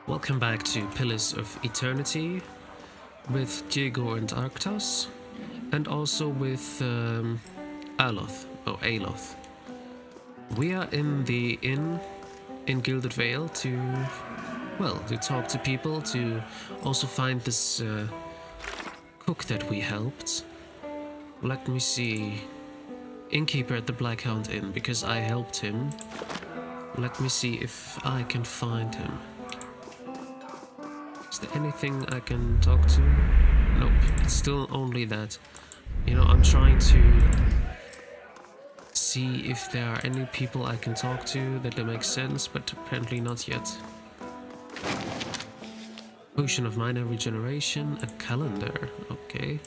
Welcome back to Pillars of Eternity with Diego and Arctos, and also with Aloth. Aloth. We are in the inn in Gilded Vale to talk to people, to also find this cook that we helped. Let me see. Innkeeper at the Black Hound Inn, because I helped him. Let me see if I can find him. Is there anything I can talk to? Nope, it's still only that. I'm trying to see if there are any people I can talk to that make sense, but apparently not yet. Potion of minor regeneration, a calendar, okay.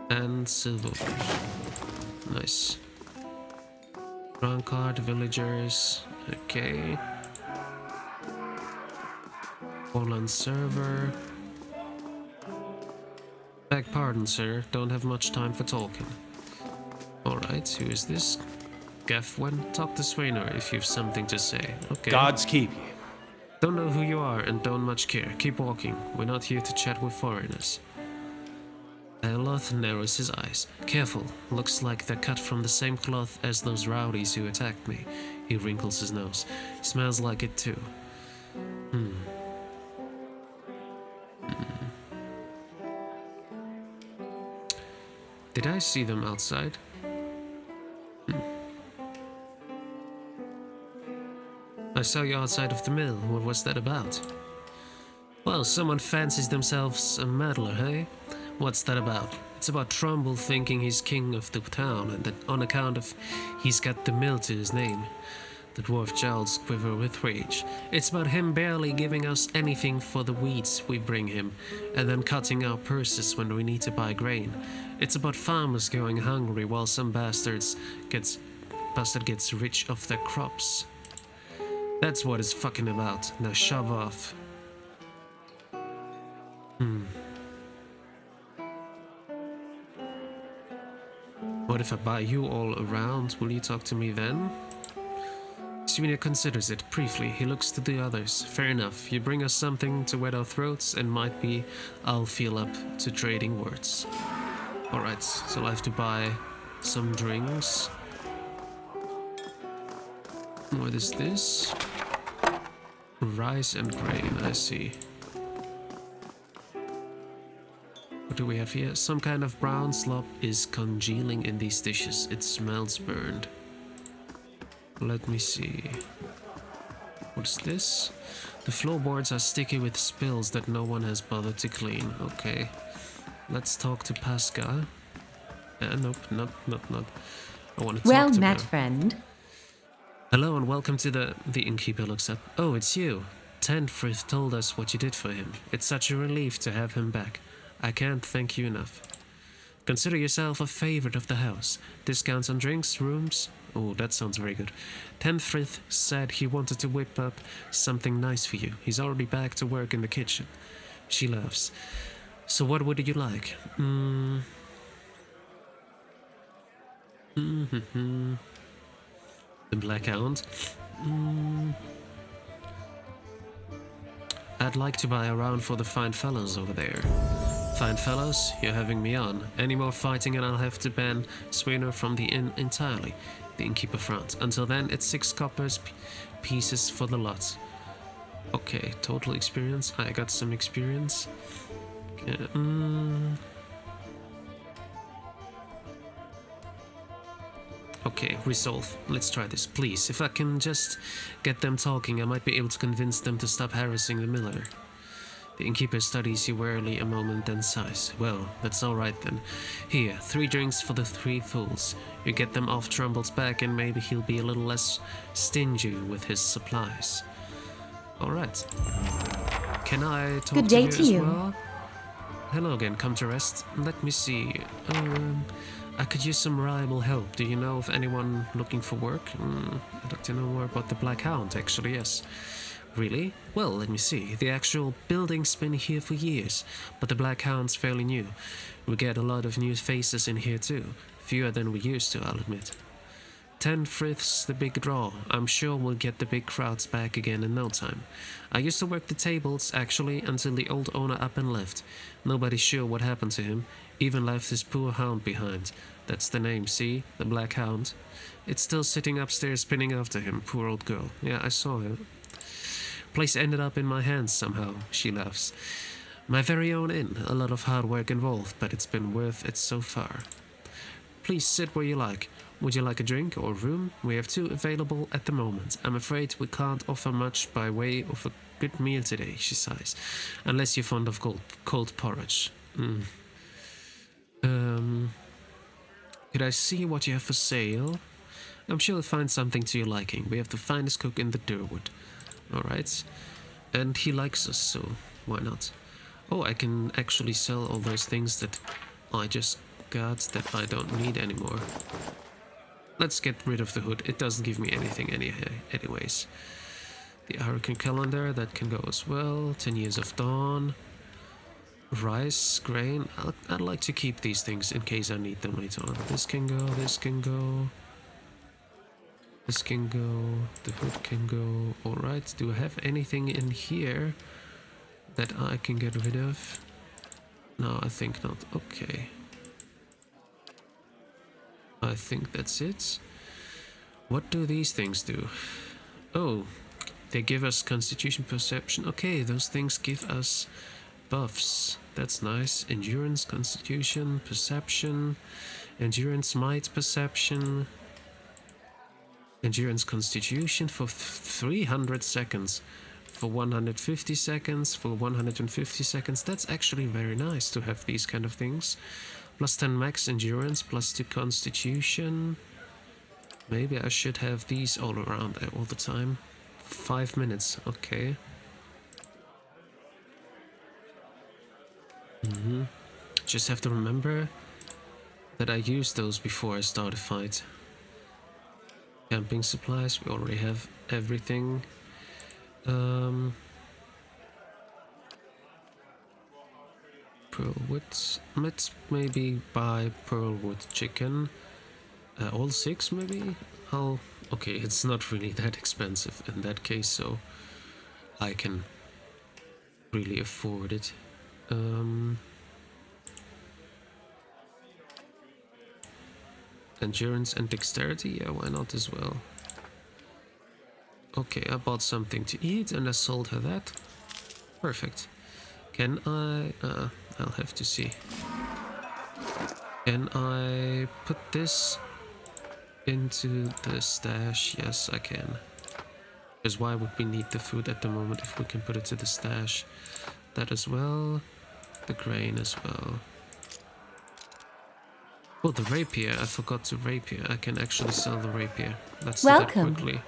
And silverfish. Nice. Crown card, villagers, okay. Orland server. Beg pardon, sir. Don't have much time for talking. Alright, who is this? Gaffwen? Talk to Swainer if you've something to say. Okay. Gods keep you. Don't know who you are and don't much care. Keep walking. We're not here to chat with foreigners. Aloth narrows his eyes. Careful. Looks like they're cut from the same cloth as those rowdies who attacked me. He wrinkles his nose. Smells like it too. Did I see them outside? I saw you outside of the mill. What was that about? Well, someone fancies themselves a meddler, hey? What's that about? It's about Trumbull thinking he's king of the town, and that on account of he's got the mill to his name. The dwarf jowls quiver with rage. It's about him barely giving us anything for the weeds we bring him, and then cutting our purses when we need to buy grain. It's about farmers going hungry while some bastard gets rich off their crops. That's what it's fucking about. Now shove off. What if I buy you all around? Will you talk to me then? Sweeney considers it briefly. He looks to the others. Fair enough. You bring us something to wet our throats, and might be I'll feel up to trading words. Alright, so I'll have to buy some drinks. What is this? Rice and grain, I see. What do we have here? Some kind of brown slop is congealing in these dishes. It smells burned. Let me see. What's this? The floorboards are sticky with spills that no one has bothered to clean. Okay. Let's talk to Pascal. Nope. I want to talk Well to met, her. friend. Hello and welcome to the innkeeper looks up. Oh, it's you. Tenfrith told us what you did for him. It's such a relief to have him back. I can't thank you enough. Consider yourself a favorite of the house. Discounts on drinks, rooms. Oh, that sounds very good. Tenfrith said he wanted to whip up something nice for you. He's already back to work in the kitchen. She laughs. So what would you like? The Black Hound. I'd like to buy a round for the fine fellows over there. Fine fellows, you're having me on. Any more fighting and I'll have to ban Swainer from the inn entirely. The innkeeper frowns. Until then, it's 6 coppers pieces for the lot. Okay, total experience. I got some experience. Okay, resolve. Let's try this, please. If I can just get them talking, I might be able to convince them to stop harassing the miller. The innkeeper studies you warily a moment, then sighs. Well, that's all right then. Here, 3 drinks for the 3 fools. You get them off Trumbull's back, and maybe he'll be a little less stingy with his supplies. All right. Can I talk Good to day you to as you. well? Hello again. Come to rest. Let me see. I could use some reliable help. Do you know of anyone looking for work? I'd like to know more about the Black Hound, actually, yes. Really? Well, let me see. The actual building's been here for years, but the Black Hound's fairly new. We get a lot of new faces in here too. Fewer than we used to, I'll admit. 10 friths the big draw. I'm sure we'll get the big crowds back again in no time. I used to work the tables, actually, until the old owner up and left. Nobody's sure what happened to him. Even left his poor hound behind. That's the name, see? The Black Hound. It's still sitting upstairs spinning after him, poor old girl. Yeah, I saw her. Place ended up in my hands somehow, she laughs. My very own inn. A lot of hard work involved, but it's been worth it so far. Please sit where you like. Would you like a drink or room? We have 2 available at the moment. I'm afraid we can't offer much by way of a good meal today, she sighs. Unless you're fond of cold porridge. Could I see what you have for sale? I'm sure you'll find something to your liking. We have the finest cook in the Durwood. Alright. And he likes us, so why not? Oh, I can actually sell all those things that I just got that I don't need anymore. Let's get rid of the hood. It doesn't give me anything anyways. The Hurricane Calendar, that can go as well. 10 Years of Dawn. Rice, grain. I'd like to keep these things in case I need them later on. This can go, this can go. This can go, the hood can go. Alright, do I have anything in here that I can get rid of? No, I think not. Okay. I think that's it. What do these things do? Oh, they give us Constitution, Perception. Okay, those things give us buffs. That's nice. Endurance, Constitution, Perception. Endurance, Might, Perception. Endurance, Constitution for 300 seconds. For 150 seconds, for 150 seconds. That's actually very nice to have these kind of things. Plus 10 max endurance, plus 2 constitution. Maybe I should have these all around all the time. 5 minutes, okay. Just have to remember that I used those before I start a fight. Camping supplies, we already have everything. Pearlwood. Let's maybe buy pearlwood chicken. All 6 maybe? How? Okay, it's not really that expensive in that case, so I can really afford it. Endurance and dexterity? Yeah, why not as well? Okay, I bought something to eat and I sold her that. Perfect. Can I... I'll have to see. Can I put this into the stash? Yes, I can. Because why would we need the food at the moment if we can put it to the stash? That as well. The grain as well. Oh, the rapier. I forgot the rapier. I can actually sell the rapier. Let's do that quickly.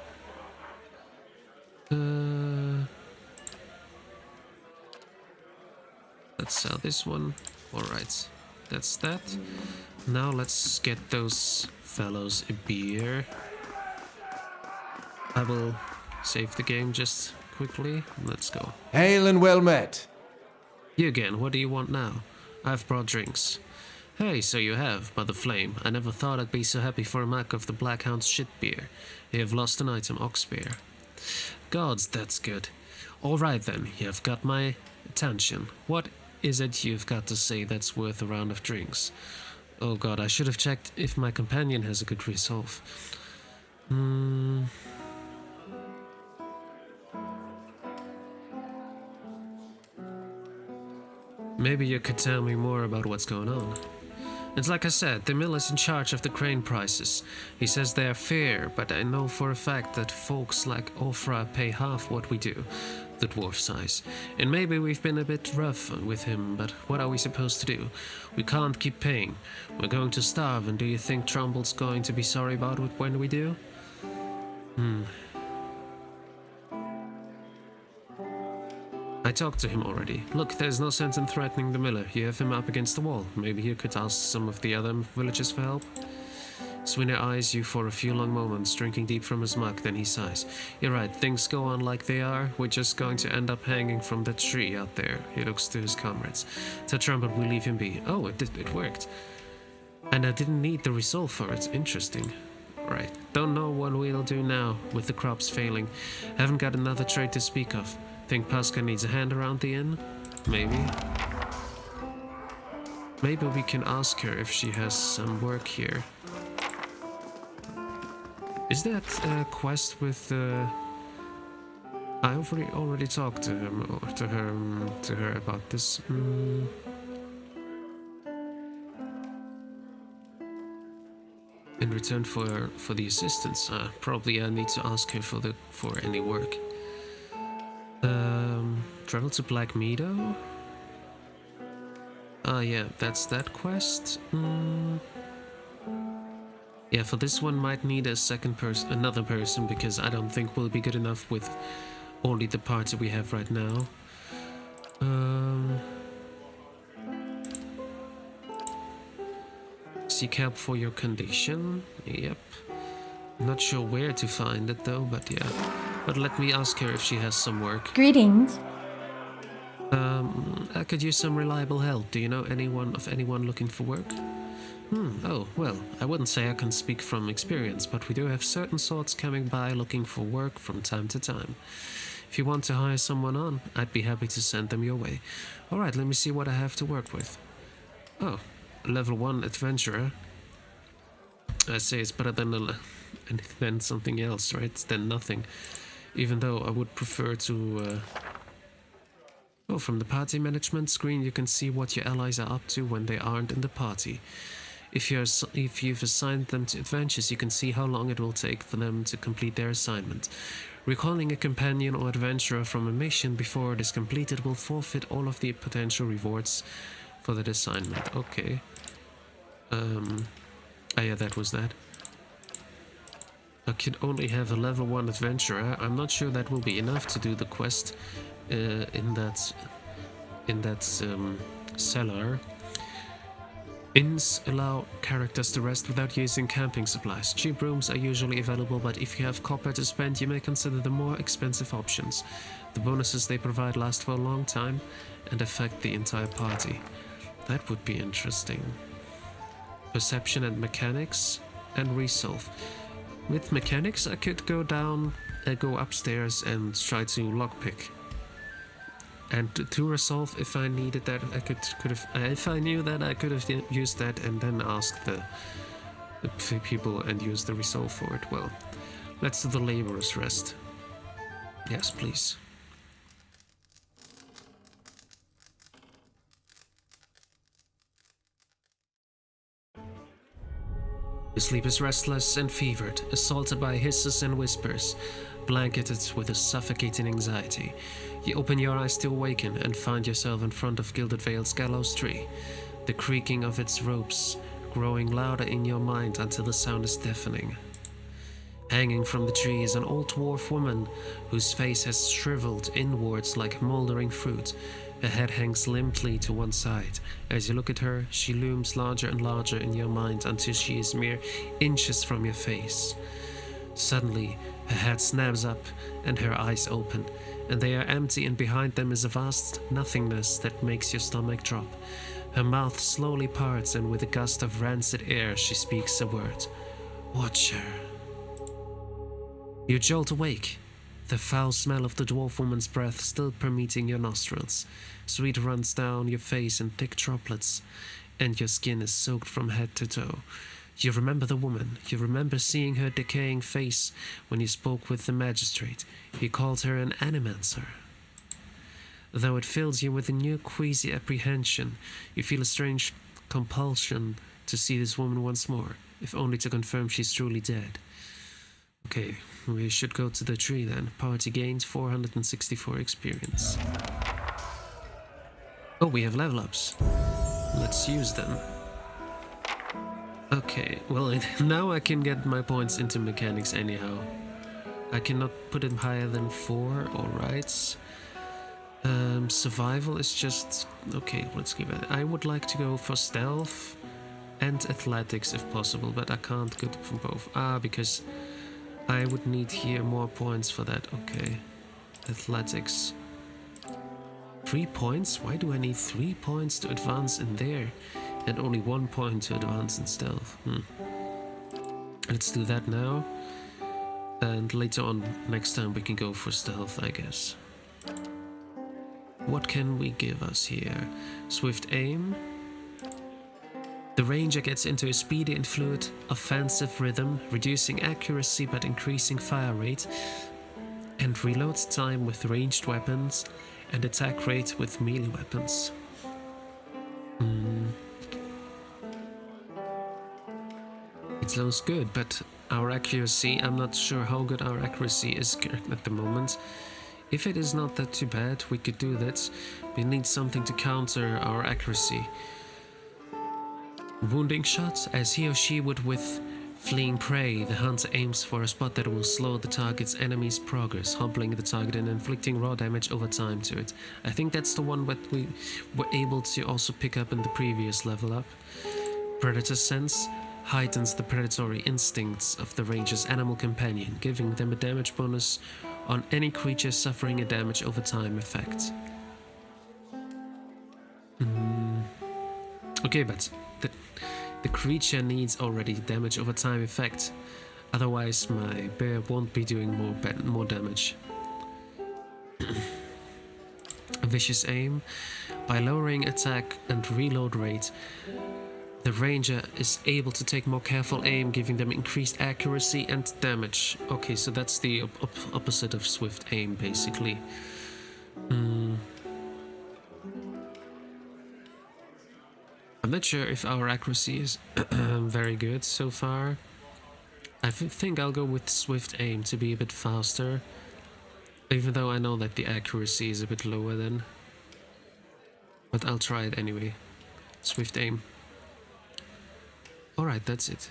Let's sell this one. Alright. That's that. Now let's get those fellows a beer. I will save the game just quickly. Let's go. Hail and well met. You again. What do you want now? I've brought drinks. Hey, so you have, by the flame. I never thought I'd be so happy for a mug of the Black Hound's shit beer. You have lost an item, ox beer. Gods, that's good. Alright then, you've got my attention. What is it you've got to say that's worth a round of drinks? Oh god, I should have checked if my companion has a good resolve. Maybe you could tell me more about what's going on. It's like I said, the mill is in charge of the grain prices. He says they are fair, but I know for a fact that folks like Ofra pay half what we do, the dwarf size. And maybe we've been a bit rough with him, but what are we supposed to do? We can't keep paying. We're going to starve, and do you think Trumble's going to be sorry about it when we do? I talked to him already. Look, there's no sense in threatening the miller. You have him up against the wall. Maybe you could ask some of the other villagers for help. Swinner eyes you for a few long moments, drinking deep from his mug, then he sighs. You're right, things go on like they are. We're just going to end up hanging from that tree out there. He looks to his comrades. Tell Trumpet we leave him be. Oh, it worked. And I didn't need the resolve for it. Interesting. Right. Don't know what we'll do now with the crops failing. Haven't got another trade to speak of. Think Pasca needs a hand around the inn? Maybe. Maybe we can ask her if she has some work here. Is that a quest with I already talked to him or to her about this. In return for the assistance, probably I need to ask her for any work. Travel to Black Meadow. Ah, yeah, that's that quest. Yeah, for this one might need a another person, because I don't think we'll be good enough with only the party we have right now. Seek help for your condition. Yep. Not sure where to find it though, but yeah. But let me ask her if she has some work. Greetings. I could use some reliable help. Do you know anyone looking for work? Oh, well, I wouldn't say I can speak from experience, but we do have certain sorts coming by looking for work from time to time. If you want to hire someone on, I'd be happy to send them your way. Alright, let me see what I have to work with. Oh, level 1 adventurer. I say it's better than something else, right? Than nothing. Even though I would prefer to... Oh, from the party management screen you can see what your allies are up to when they aren't in the party. If you've assigned them to adventures, you can see how long it will take for them to complete their assignment. Recalling a companion or adventurer from a mission before it is completed will forfeit all of the potential rewards for that assignment. Okay. Ah yeah, that was that. I could only have a level 1 adventurer. I'm not sure that will be enough to do the quest in that cellar. Inns allow characters to rest without using camping supplies. Cheap rooms are usually available, but if you have copper to spend, you may consider the more expensive options. The bonuses they provide last for a long time and affect the entire party. That would be interesting. Perception and mechanics and resolve. With mechanics, I could go upstairs and try to lockpick. And to resolve, if I needed that, if I knew that, I could have used that and then asked the people and use the resolve for it. Well, let's do the laborer's rest. Yes, please. You sleep is restless and fevered, assaulted by hisses and whispers, blanketed with a suffocating anxiety. You open your eyes to awaken and find yourself in front of Gilded Vale's gallows tree, the creaking of its ropes growing louder in your mind until the sound is deafening. Hanging from the tree is an old dwarf woman whose face has shriveled inwards like moldering fruit. Her head hangs limply to one side. As you look at her, she looms larger and larger in your mind until she is mere inches from your face. Suddenly, her head snaps up and her eyes open, and they are empty, and behind them is a vast nothingness that makes your stomach drop. Her mouth slowly parts, and with a gust of rancid air she speaks a word. Watcher. You jolt awake, the foul smell of the dwarf woman's breath still permeating your nostrils. Sweat runs down your face in thick droplets, and your skin is soaked from head to toe. You remember the woman. You remember seeing her decaying face when you spoke with the magistrate. You called her an animancer. Though it fills you with a new queasy apprehension, you feel a strange compulsion to see this woman once more, if only to confirm she's truly dead. Okay, we should go to the tree then. Party gains 464 experience. Oh, we have level ups. Let's use them. Okay, well, now I can get my points into mechanics anyhow. I cannot put it higher than 4, alright. Survival is just... okay, let's give it... I would like to go for stealth and athletics if possible, but I can't go for both. Because I would need here more points for that. Okay, athletics. 3 points? Why do I need 3 points to advance in there? And only 1 point to advance in stealth. Let's do that now. And later on, next time we can go for stealth, I guess. What can we give us here? Swift aim. The ranger gets into a speedy and fluid offensive rhythm, reducing accuracy but increasing fire rate, and reload time with ranged weapons and attack rate with melee weapons. It sounds good, but our accuracy, I'm not sure how good our accuracy is at the moment. If it is not that too bad, we could do that. We need something to counter our accuracy. Wounding shot, as he or she would with fleeing prey, the hunter aims for a spot that will slow the target's enemy's progress, humbling the target and inflicting raw damage over time to it. I think that's the one that we were able to also pick up in the previous level up. Predator sense heightens the predatory instincts of the ranger's animal companion, giving them a damage bonus on any creature suffering a damage over time effect. Okay, but the creature needs already damage over time effect, otherwise my bear won't be doing more damage. Vicious aim. By lowering attack and reload rate, the ranger is able to take more careful aim, giving them increased accuracy and damage. Okay, so that's the opposite of swift aim, basically. I'm not sure if our accuracy is very good so far. I think I'll go with swift aim to be a bit faster, even though I know that the accuracy is a bit lower then. But I'll try it anyway. Swift aim. Alright, that's it.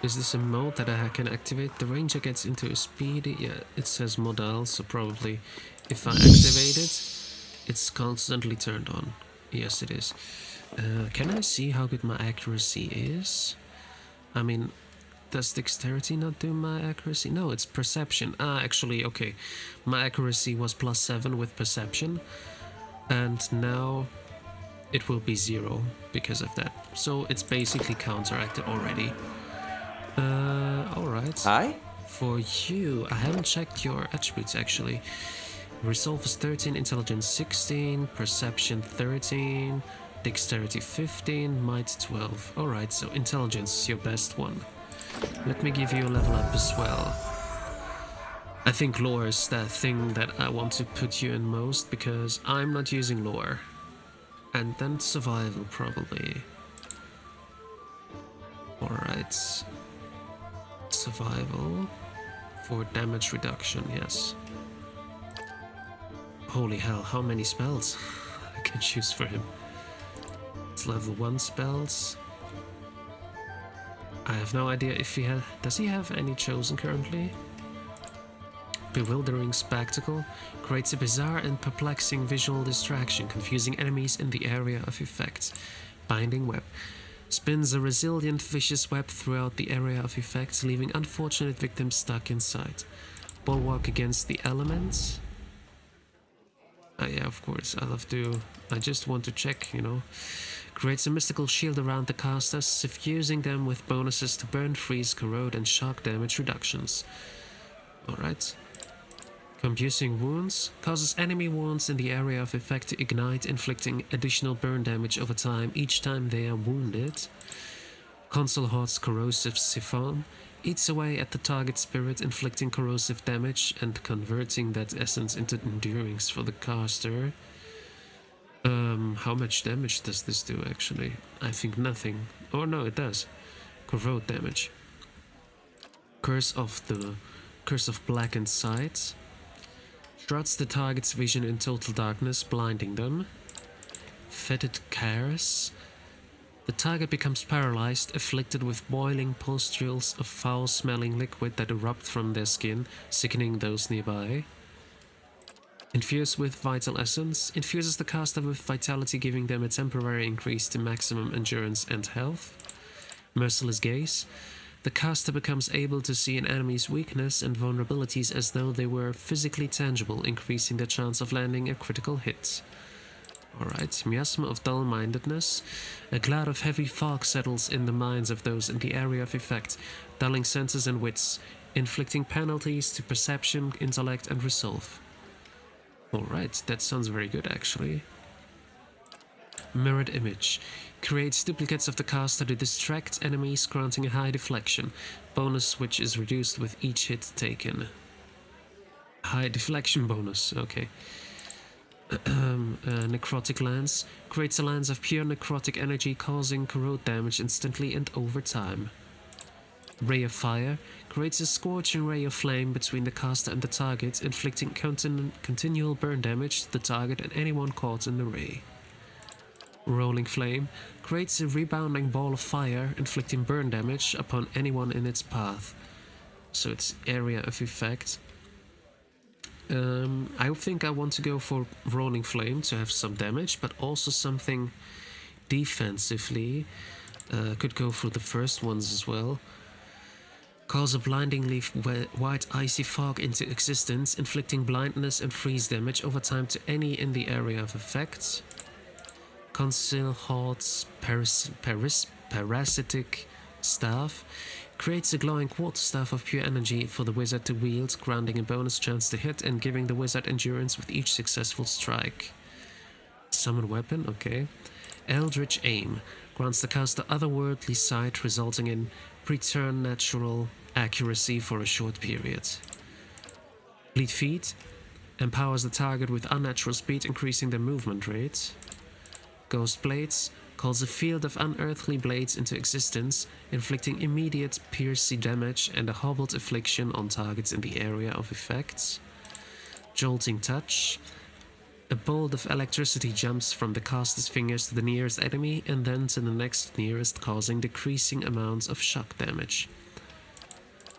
Is this a mode that I can activate? The ranger gets into a speedy... Yeah, it says modal, so probably if I activate it, it's constantly turned on. Yes, it is. Can I see how good my accuracy is? I mean, does dexterity not do my accuracy? No, it's perception. Actually, okay. My accuracy was +7 with perception, and now it will be 0 because of that. So it's basically counteracted already. Alright. Hi? For you, I haven't checked your attributes actually. Resolve is 13, Intelligence 16, Perception 13, Dexterity 15, Might 12. Alright, so Intelligence is your best one. Let me give you a level up as well. I think Lore is that thing that I want to put you in most, because I'm not using Lore. And then Survival, probably. Alright. Survival. For damage reduction, yes. Holy hell, how many spells I can choose for him. It's level 1 spells. I have no idea if he does he have any chosen currently? Bewildering Spectacle creates a bizarre and perplexing visual distraction, confusing enemies in the area of effect. Binding Web spins a resilient, vicious web throughout the area of effect, leaving unfortunate victims stuck inside. Bulwark against the elements. Yeah, of course, I just want to check, you know. Creates a mystical shield around the casters, suffusing them with bonuses to burn, freeze, corrode, and shock damage reductions. Alright. Confusing Wounds causes enemy wounds in the area of effect to ignite, inflicting additional burn damage over time each time they are wounded. Consul Horde's Corrosive Siphon eats away at the target spirit, inflicting corrosive damage and converting that essence into endurance for the caster. How much damage does this do actually? I think nothing. Oh no, it does. Corrode damage. Curse of Blackened Sight shrouds the target's vision in total darkness, blinding them. Fetid Chaos. The target becomes paralyzed, afflicted with boiling pustules of foul-smelling liquid that erupt from their skin, sickening those nearby. Infuse with Vital Essence infuses the caster with vitality, giving them a temporary increase to maximum endurance and health. Merciless Gaze. The caster becomes able to see an enemy's weakness and vulnerabilities as though they were physically tangible, increasing the chance of landing a critical hit. Alright, miasma of dull-mindedness. A cloud of heavy fog settles in the minds of those in the area of effect, dulling senses and wits, inflicting penalties to perception, intellect, and resolve. Alright, that sounds very good actually. Mirrored image. Creates duplicates of the caster to distract enemies, granting a high deflection, bonus which is reduced with each hit taken. High deflection bonus, okay. Necrotic lance. Creates a lance of pure necrotic energy, causing corrode damage instantly and over time. Ray of fire. Creates a scorching ray of flame between the caster and the target, inflicting continual burn damage to the target and anyone caught in the ray. Rolling flame. Creates a rebounding ball of fire, inflicting burn damage upon anyone in its path. So it's area of effect. I think I want to go for Rolling Flame to have some damage, but also something defensively. Could go for the first ones as well. Calls a blindingly white icy fog into existence, inflicting blindness and freeze damage over time to any in the area of effect. Conceal Hawt's parasitic staff. Creates a glowing quarterstaff of pure energy for the wizard to wield, granting a bonus chance to hit and giving the wizard endurance with each successful strike. Summon weapon, okay. Eldritch Aim. Grants the caster otherworldly sight, resulting in preternatural accuracy for a short period. Fleet Feet. Empowers the target with unnatural speed, increasing their movement rate. Ghost Blades. Calls a field of unearthly blades into existence, inflicting immediate piercing damage and a hobbled affliction on targets in the area of effects. Jolting Touch. A bolt of electricity jumps from the caster's fingers to the nearest enemy and then to the next nearest, causing decreasing amounts of shock damage.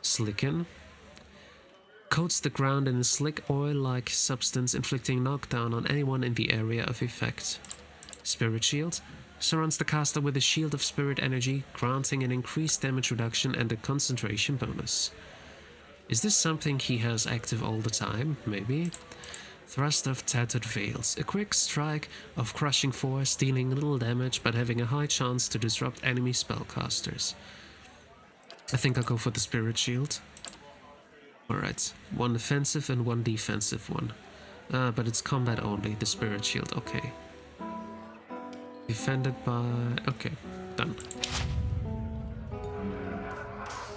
Slicken. Coats the ground in a slick oil-like substance, inflicting knockdown on anyone in the area of effect. Spirit Shield. Surrounds the caster with a shield of spirit energy, granting an increased damage reduction and a concentration bonus. Is this something he has active all the time? Maybe. Thrust of Tattered Veils. A quick strike of crushing force, dealing little damage but having a high chance to disrupt enemy spellcasters. I think I'll go for the Spirit Shield. Alright, one offensive and one defensive one. But it's combat only, the Spirit Shield, okay. Defended by... okay, done.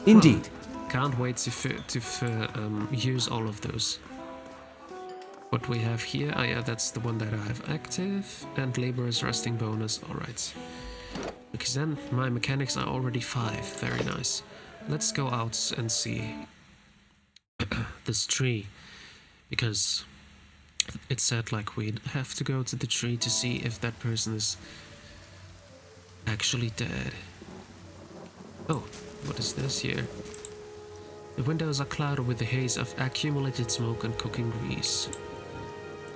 Indeed. Well, can't wait to use all of those. What we have here, yeah, that's the one that I have active. And Laborer's Resting bonus, alright. Because then my mechanics are already 5, very nice. Let's go out and see this tree. Because... it said like we'd have to go to the tree to see if that person is actually dead. Oh, what is this here? The windows are clouded with the haze of accumulated smoke and cooking grease.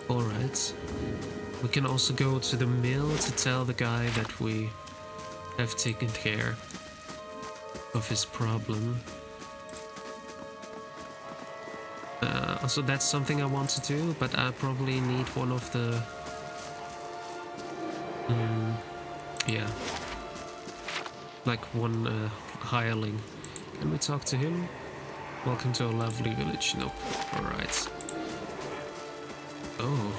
Alright. We can also go to the mill to tell the guy that we have taken care of his problem. So that's something I want to do, but I probably need one of the... yeah. Like one hireling. Can we talk to him? Welcome to a lovely village. Nope. Alright. Oh.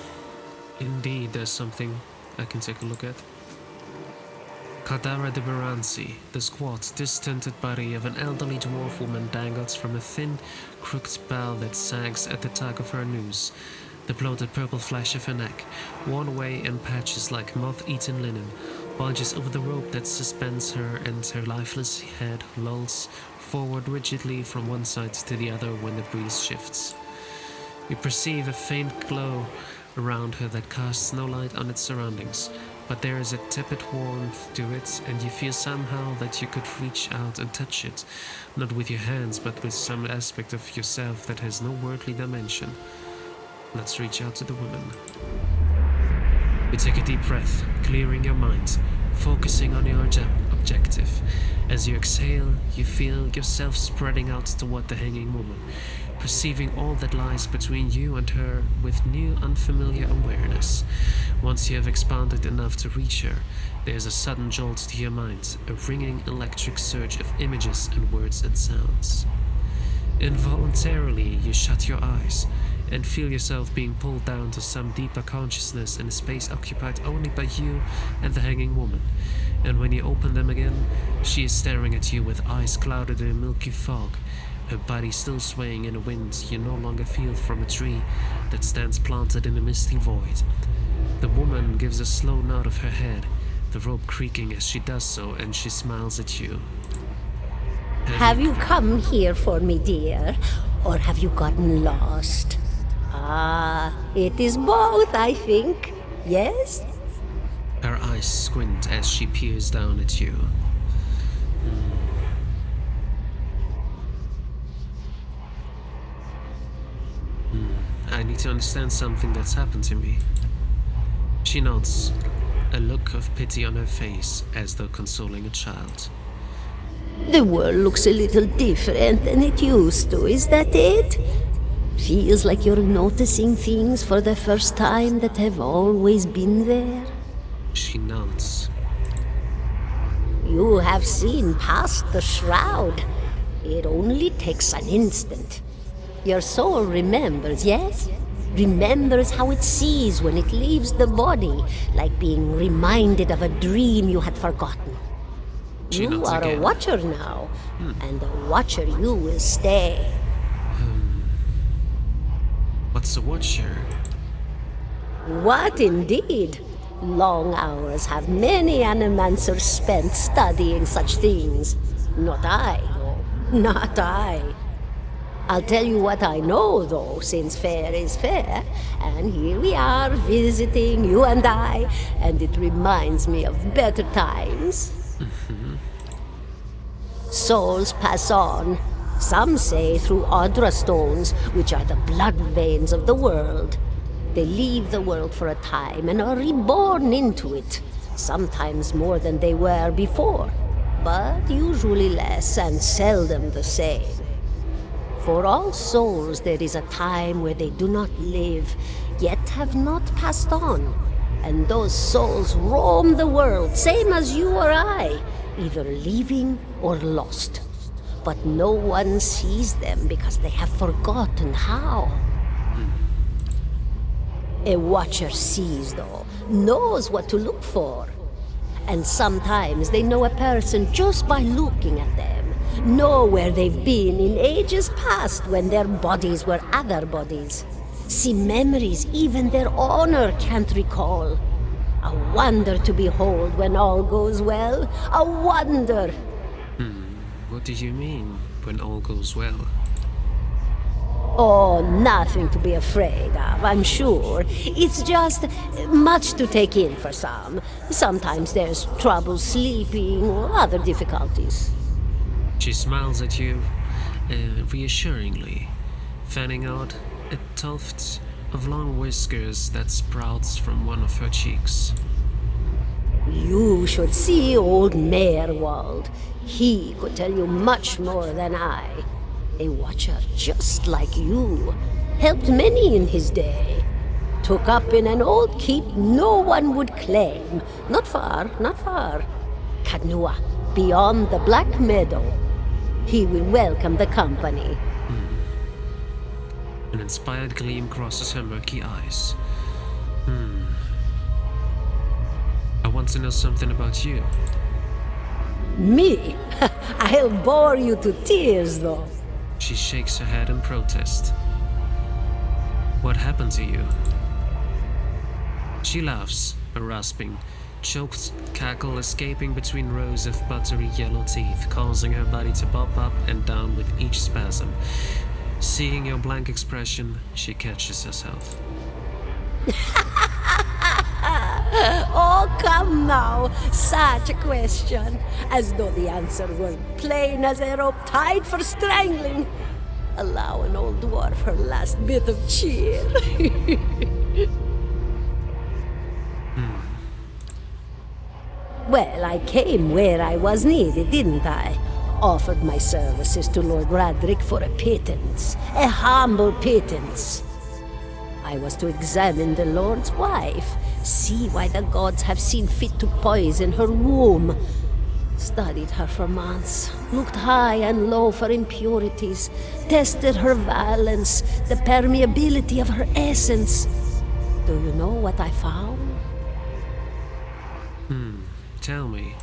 Indeed, there's something I can take a look at. Kadara de Baransi, the squat, distinted body of an elderly dwarf woman dangles from a thin, crooked bough that sags at the tug of her noose. The bloated purple flesh of her neck, worn away in patches like moth-eaten linen, bulges over the rope that suspends her, and her lifeless head lolls forward rigidly from one side to the other when the breeze shifts. You perceive a faint glow around her that casts no light on its surroundings. But there is a tepid warmth to it, and you feel somehow that you could reach out and touch it, not with your hands, but with some aspect of yourself that has no worldly dimension. Let's reach out to the woman. You take a deep breath, clearing your mind, focusing on your objective. As you exhale, you feel yourself spreading out toward the hanging woman, perceiving all that lies between you and her with new unfamiliar awareness. Once you have expanded enough to reach her, there's a sudden jolt to your mind, a ringing electric surge of images and words and sounds. Involuntarily, you shut your eyes and feel yourself being pulled down to some deeper consciousness in a space occupied only by you and the hanging woman. And when you open them again, she is staring at you with eyes clouded in a milky fog, her body still swaying in a wind you no longer feel from a tree that stands planted in a misty void. The woman gives a slow nod of her head, the rope creaking as she does so, and she smiles at you. Have you come here for me, dear? Or have you gotten lost? Ah, it is both, I think. Yes? Her eyes squint as she peers down at you. I need to understand something that's happened to me. She nods, a look of pity on her face as though consoling a child. The world looks a little different than it used to, is that it? Feels like you're noticing things for the first time that have always been there. She nods. You have seen past the shroud. It only takes an instant. Your soul remembers, yes? Remembers how it sees when it leaves the body, like being reminded of a dream you had forgotten. She You nods are again. a watcher now, and a watcher you will stay. What's a watcher? What indeed? Long hours have many animancers spent studying such things. Not I, though. Not I. I'll tell you what I know, though, since fair is fair, and here we are visiting, you and I, and it reminds me of better times. Souls pass on. Some say through Audra stones, which are the blood veins of the world. They leave the world for a time and are reborn into it, sometimes more than they were before, but usually less and seldom the same. For all souls there is a time where they do not live, yet have not passed on, and those souls roam the world, same as you or I, either leaving or lost. But no one sees them because they have forgotten how. A watcher sees, though, knows what to look for. And sometimes they know a person just by looking at them, know where they've been in ages past when their bodies were other bodies. See memories even their owner can't recall. A wonder to behold when all goes well. A wonder! What do you mean, when all goes well? Oh, nothing to be afraid of, I'm sure. It's just much to take in for some. Sometimes there's trouble sleeping or other difficulties. She smiles at you, reassuringly, fanning out a tuft of long whiskers that sprouts from one of her cheeks. You should see old Meerwald. He could tell you much more than I. A watcher just like you. Helped many in his day. Took up in an old keep no one would claim. Not far, not far. Kadnua, beyond the Black Meadow. He will welcome the company. An inspired gleam crosses her murky eyes. I want to know something about you. Me? I'll bore you to tears, though. She shakes her head in protest. What happened to you? She laughs, a rasping, choked cackle escaping between rows of buttery yellow teeth, causing her body to pop up and down with each spasm. Seeing your blank expression, she catches herself. Oh, come now. Such a question. As though the answer were plain as a rope tied for strangling. Allow an old dwarf her last bit of cheer. Well, I came where I was needed, didn't I? offered my services to Lord Radric for a pittance, a humble pittance. I was to examine the Lord's wife, see why the gods have seen fit to poison her womb. Studied her for months, looked high and low for impurities, tested her valence, the permeability of her essence. Do you know what I found? Tell me.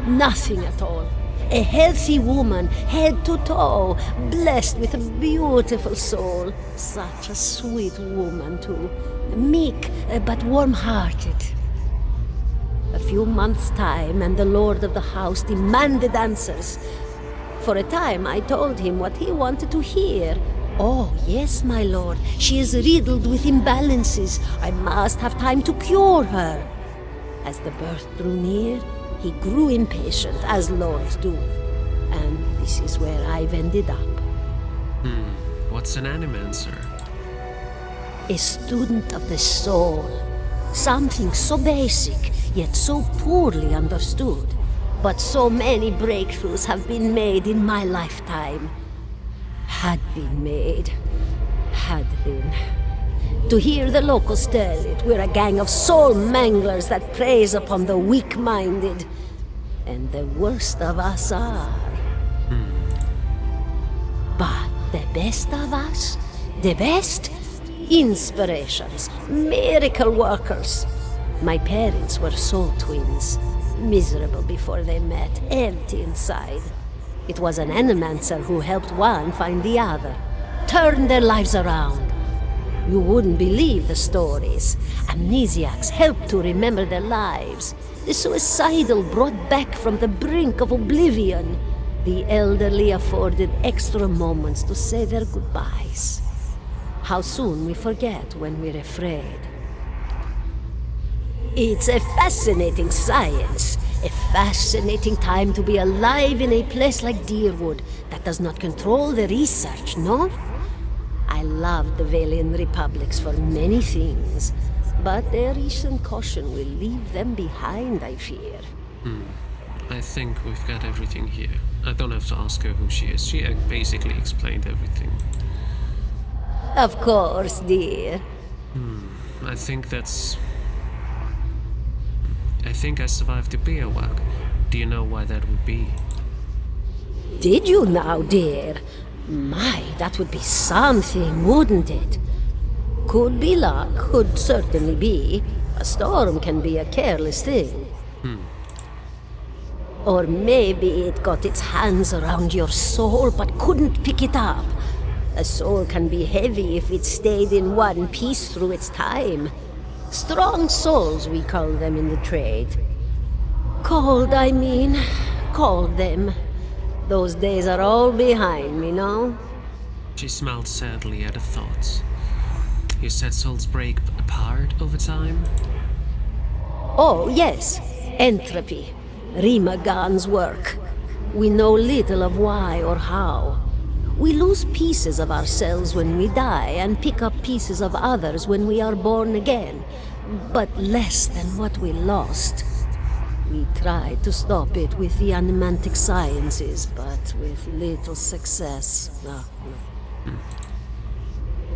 Nothing at all. A healthy woman, head to toe, blessed with a beautiful soul. Such a sweet woman, too. Meek, but warm-hearted. A few months' time, and the lord of the house demanded answers. For a time, I told him what he wanted to hear. Oh, yes, my lord. She is riddled with imbalances. I must have time to cure her. As the birth drew near, he grew impatient, as lords do. And this is where I've ended up. What's an animancer? A student of the soul. Something so basic, yet so poorly understood. But so many breakthroughs have been made in my lifetime. Had been made. Had been. To hear the locals tell it, we're a gang of soul manglers that preys upon the weak-minded. And the worst of us are. But the best of us, the best? Inspirations, miracle workers. My parents were soul twins, miserable before they met, empty inside. It was an animancer who helped one find the other, turned their lives around. You wouldn't believe the stories. Amnesiacs helped to remember their lives. The suicidal brought back from the brink of oblivion. The elderly afforded extra moments to say their goodbyes. How soon we forget when we're afraid. It's a fascinating science. A fascinating time to be alive in a place like Deerwood that does not control the research, no? I love the Valian Republics for many things, but their recent caution will leave them behind, I fear. I think we've got everything here. I don't have to ask her who she is. She basically explained everything. Of course, dear. I think I survived the Beerwag. Do you know why that would be? Did you now, dear? My, that would be something, wouldn't it? Could be luck, could certainly be. A storm can be a careless thing. Or maybe it got its hands around your soul but couldn't pick it up. A soul can be heavy if it stayed in one piece through its time. Strong souls, we call them in the trade. Cold, I mean. Called them. Those days are all behind me, no? She smiled sadly at the thought. You said souls break apart over time? Oh, yes. Entropy. Rimagan's work. We know little of why or how. We lose pieces of ourselves when we die and pick up pieces of others when we are born again, but less than what we lost. We tried to stop it with the animantic sciences, but with little success. No.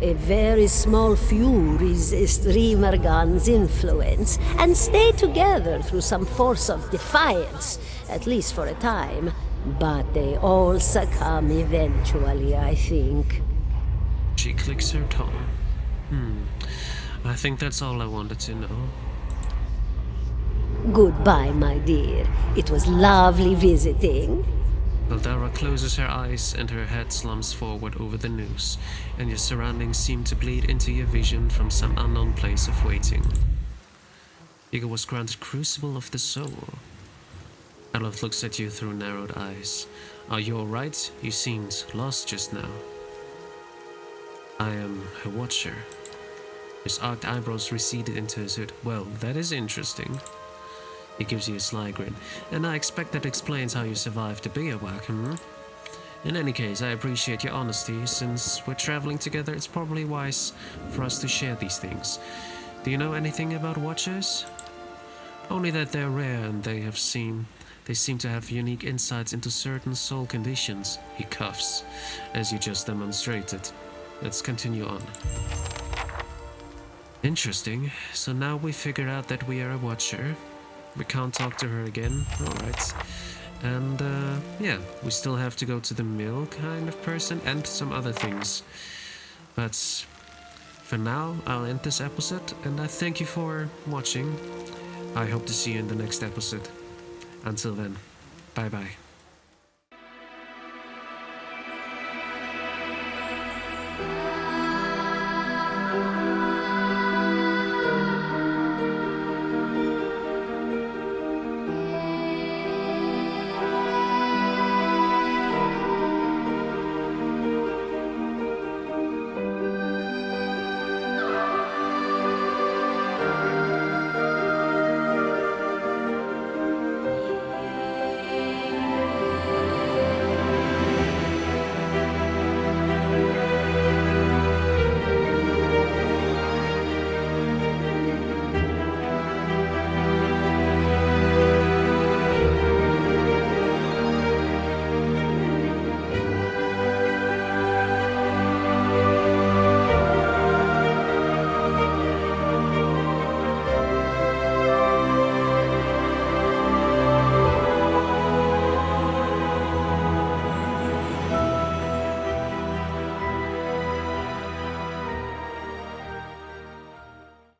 A very small few resist Rimergan's influence and stay together through some force of defiance, at least for a time. But they all succumb eventually, I think. She clicks her tongue. I think that's all I wanted to know. Goodbye, my dear. It was lovely visiting. Eldara closes her eyes and her head slumps forward over the news, and your surroundings seem to bleed into your vision from some unknown place of waiting. Igor was granted Crucible of the Soul. Alof looks at you through narrowed eyes. Are you alright? You seemed lost just now. I am a watcher. His arched eyebrows receded into his hood. Well, that is interesting. He gives you a sly grin. And I expect that explains how you survived the Beerwag, In any case, I appreciate your honesty. Since we're traveling together, it's probably wise for us to share these things. Do you know anything about watchers? Only that they're rare and they have seen They seem to have unique insights into certain soul conditions, he coughs, as you just demonstrated. Let's continue on. Interesting. So now we figure out that we are a watcher. We can't talk to her again. Alright. And yeah, we still have to go to the mill kind of person and some other things. But for now, I'll end this episode and I thank you for watching. I hope to see you in the next episode. Until then, bye bye.